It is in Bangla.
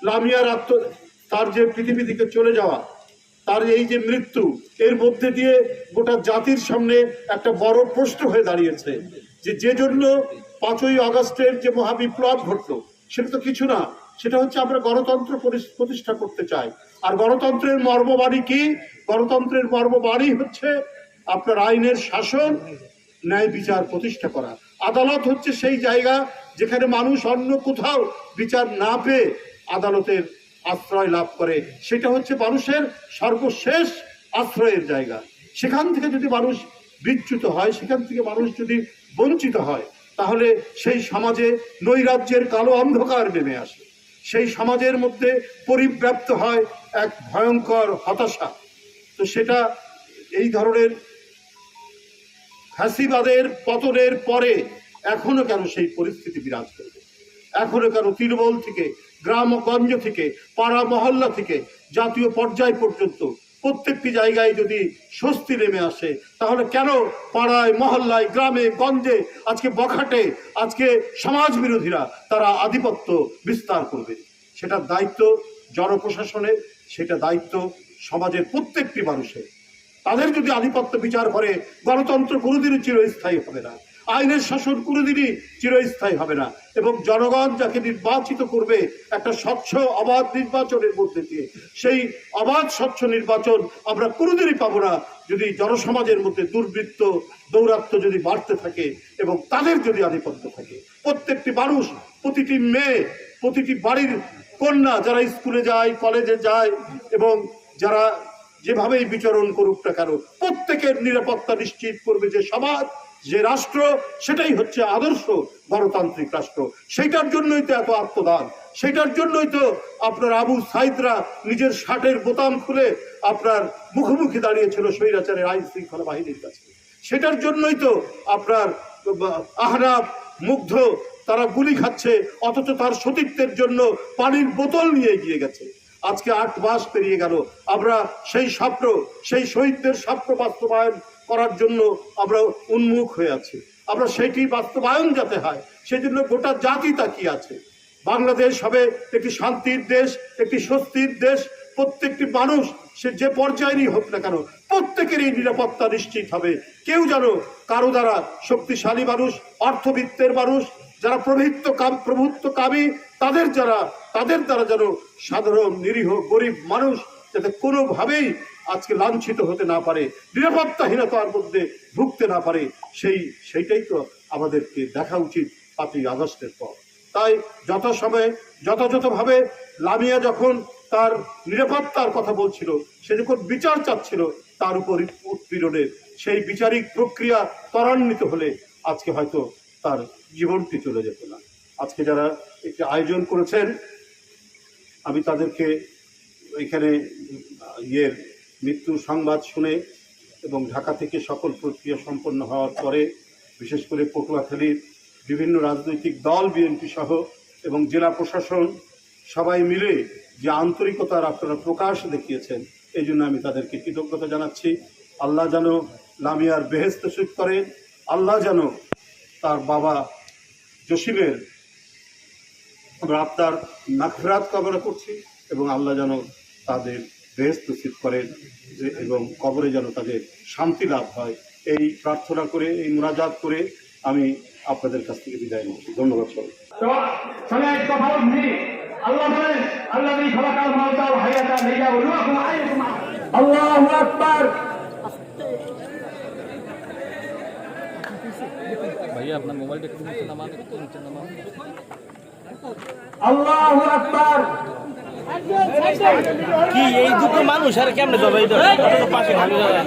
লামিয়ার তার যে পৃথিবী থেকে চলে যাওয়া, তার এই যে মৃত্যু, এর মধ্যে দিয়ে গোটা জাতির সামনে একটা বড় প্রশ্ন হয়ে দাঁড়িয়েছে যে জন্য 5ই আগস্টের যে মহাবিপ্লব ঘটলো সেটা তো কিছু না, সেটা হচ্ছে আমরা গণতন্ত্র প্রতিষ্ঠা করতে চাই। আর গণতন্ত্রের মর্মবাণী কি? গণতন্ত্রের মর্মবাণী হচ্ছে আপনার আইনের শাসন, ন্যায় বিচার প্রতিষ্ঠা করা। আদালত হচ্ছে সেই জায়গা যেখানে মানুষ অন্য কোথাও বিচার না পেয়ে আদালতের আশ্রয় লাভ করে। সেটা হচ্ছে মানুষের সর্বশেষ আশ্রয়ের জায়গা। সেখান থেকে যদি মানুষ বিচ্যুত হয়, সেখান থেকে মানুষ যদি বঞ্চিত হয়, তাহলে সেই সমাজে নৈরাজ্যের কালো অন্ধকার নেমে আসে। সেই সমাজের মধ্যে পরিব্যাপ্ত হয় এক ভয়ঙ্কর হতাশা। তো সেটা এই ধরনের ফ্যাসিবাদের পতনের পরে এখনো কেন সেই পরিস্থিতি বিরাজ করবে? এখনো কেন তৃণমূল থেকে, গ্রামগঞ্জ থেকে, পাড়া মহল্লা থেকে জাতীয় পর্যায় পর্যন্ত প্রত্যেকটি জায়গায় যদি স্বস্তি নেমে আসে, তাহলে কেন পাড়ায় মহল্লায়, গ্রামে গঞ্জে, আজকে বখাটে, আজকে সমাজ বিরোধীরা তারা আধিপত্য বিস্তার করবে? সেটার দায়িত্ব জনপ্রশাসনের, সেটা দায়িত্ব সমাজের প্রত্যেকটি মানুষের। তাদের যদি আধিপত্য বিচার করে, গণতন্ত্র কোনোদিনই চিরস্থায়ী হবে না, আইনের শাসন কোনোদিনই চিরস্থায়ী হবে না। এবং জনগণ যাকে নির্বাচিত করবে একটা স্বচ্ছ অবাধ নির্বাচনের মধ্যে দিয়ে, সেই অবাধ স্বচ্ছ নির্বাচন আমরা কোনোদিনই পাবো না যদি জনসমাজের মধ্যে দুর্বৃত্ত দৌরাত্ম্য যদি বাড়তে থাকে এবং তাদের যদি আধিপত্য থাকে। প্রত্যেকটি মানুষ, প্রতিটি মেয়ে, প্রতিটি বাড়ির কন্যা যারা স্কুলে যায়, কলেজে যায় এবং যারা যেভাবেই বিচরণ করুক না কেন, প্রত্যেকের নিরাপত্তা নিশ্চিত করবে যে সমাজ, যে রাষ্ট্র, সেটাই হচ্ছে আদর্শ গণতান্ত্রিক রাষ্ট্র। সেইটার জন্যই তো এত আত্মদান, সেটার জন্যই তো আপনার আবু সাইদরা নিজের শার্টের বোতাম খুলে আপনার মুখোমুখি দাঁড়িয়েছিল স্বৈরাচারের আইন শৃঙ্খলা বাহিনীর কাছে। সেটার জন্যই তো আপনার আহনাফ, মুগ্ধ তারা গুলি খাচ্ছে, অথচ তার সতীত্বের জন্য পানির বোতল নিয়ে এগিয়ে গেছে। আজকে 8 মাস পেরিয়ে গেল, আমরা সেই স্বপ্ন, সেই শহীদদের স্বপ্ন বাস্তবায়ন করার জন্য আমরা উন্মুখ হয়ে আছি। আমরা সেইটি বাস্তবায়ন যাতে হয় সেজন্য গোটা জাতি তাকিয়ে আছে। বাংলাদেশ হবে একটি শান্তির দেশ, একটি স্বস্তির দেশ। প্রত্যেকটি মানুষ, সে যে পর্যায়েরই হোক না কেন, প্রত্যেকেরই নিরাপত্তা নিশ্চিত হবে। কেউ যেন কারো দ্বারা, শক্তিশালী মানুষ, অর্থবিত্তের মানুষ, যারা প্রভুত্বকামী, তাদের দ্বারা যেন সাধারণ নিরীহ গরিব মানুষ যাতে কোনোভাবেই আজকে লাঞ্ছিত হতে না পারে, নিরাপত্তাহীনতার মধ্যে ভুগতে না পারে, সেইটাই তো আমাদেরকে দেখা উচিত 5ই আগস্টের পর। তাই যথাসময়ে যথাযথভাবে লামিয়া যখন তার নিরাপত্তার কথা বলছিল, সে যখন বিচার চাচ্ছিল, তার উপর উৎপীড়নের সেই বিচারিক প্রক্রিয়া ত্বরান্বিত হলে আজকে হয়তো তার জীবনটি চলে যেত না। আজকে যারা একটি আয়োজন করেছেন, আমি তাদেরকে এখানে মৃত্যুর সংবাদ শুনে এবং ঢাকা থেকে সকল প্রক্রিয়া সম্পন্ন হওয়ার পরে, বিশেষ করে পটুয়াখালীর বিভিন্ন রাজনৈতিক দল, বিএনপি সহ এবং জেলা প্রশাসন সবাই মিলে যে আন্তরিকতার আপনারা প্রকাশ দেখিয়েছেন, এই জন্য আমি তাদেরকে কৃতজ্ঞতা জানাচ্ছি। আল্লাহ যেন লামিয়ার বেহেশত নসিব করেন, আল্লাহ যেন তার বাবা জসিমের আমরা আপনার মাগফিরাত কামনা করছি এবং আল্লাহ যেন তাদের বেহেশত নসিব করেন এবং কবরে যেন তাদের শান্তি লাভ হয়, এই প্রার্থনা করে, এই মুনাজাত করে আমি আপনাদের কাছ থেকে বিদায় নিচ্ছি। ধন্যবাদ সবাই। আল্লাহু আকবার। ভাইয়া আপনার মোবাইলটা একটু নিচে নামান, আল্লাহু আকবার। কি এই দুটো মানুষ আর কেমনে যাবে? এই পাশে ভালো যাবে।